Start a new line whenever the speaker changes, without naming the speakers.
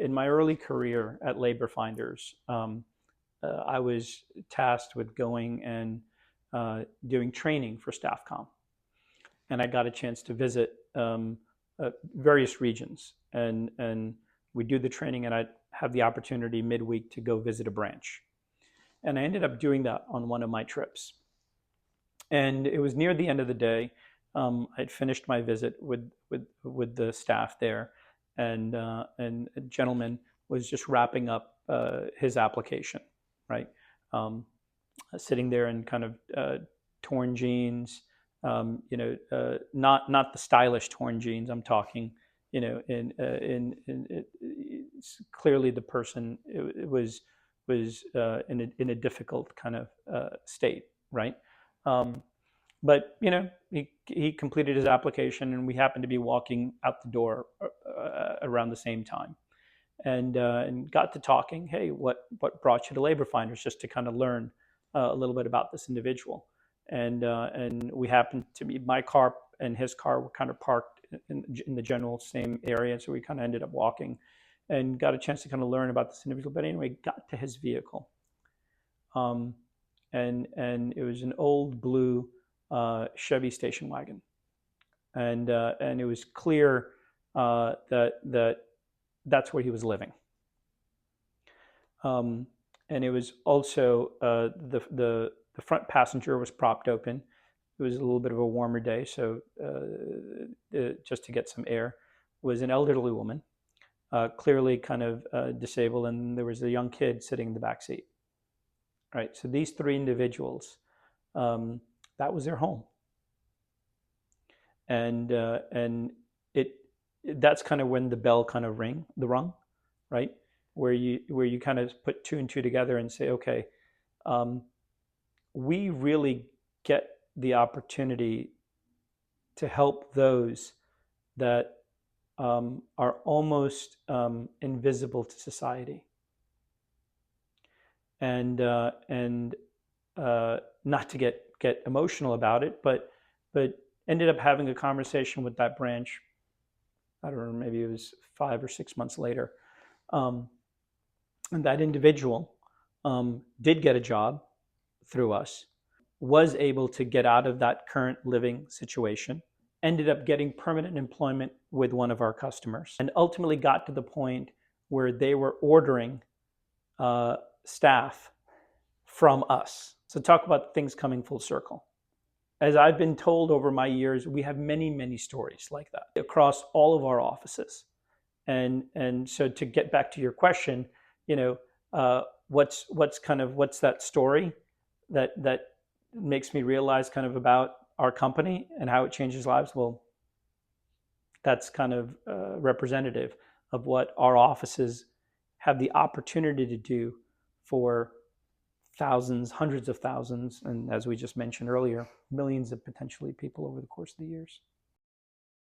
in my early career at Labor Finders, I was tasked with going and doing training for StaffCom, and I got a chance to visit various regions, and we do the training, and I have the opportunity midweek to go visit a branch, and I ended up doing that on one of my trips, and it was near the end of the day. I'd finished my visit with the staff there, and a gentleman was just wrapping up his application, right? Um, Sitting there in kind of torn jeans, not the stylish torn jeans. I'm talking, it's clearly the person it was in a difficult kind of state, right? Um, but he completed his application, and we happened to be walking out the door around the same time, and got to talking. Hey, what brought you to Labor Finders? Just to kind of learn a little bit about this individual, and we happened to be, my car and his car were kind of parked in the general same area, so we kind of ended up walking, and got a chance to kind of learn about this individual. But anyway, got to his vehicle, um, and it was an old blue Chevy station wagon, and it was clear that that's where he was living. And it was also the front passenger was propped open. It was a little bit of a warmer day, so just to get some air, was an elderly woman, clearly kind of disabled, and there was a young kid sitting in the back seat. Right. So these three individuals, that was their home, and it that's kind of when the bell kind of rung, right? Where you kind of put two and two together and say, okay, we really get the opportunity to help those that are almost invisible to society, and not to get emotional about it, but ended up having a conversation with that branch. I don't know, maybe it was 5 or 6 months later. And that individual did get a job through us, was able to get out of that current living situation, ended up getting permanent employment with one of our customers, and ultimately got to the point where they were ordering staff from us. So talk about things coming full circle. As I've been told over my years, we have many, many stories like that across all of our offices. And so to get back to your question, what's that story that makes me realize kind of about our company and how it changes lives? Well, that's kind of representative of what our offices have the opportunity to do for thousands, hundreds of thousands, and as we just mentioned earlier, millions of potentially people over the course of the years.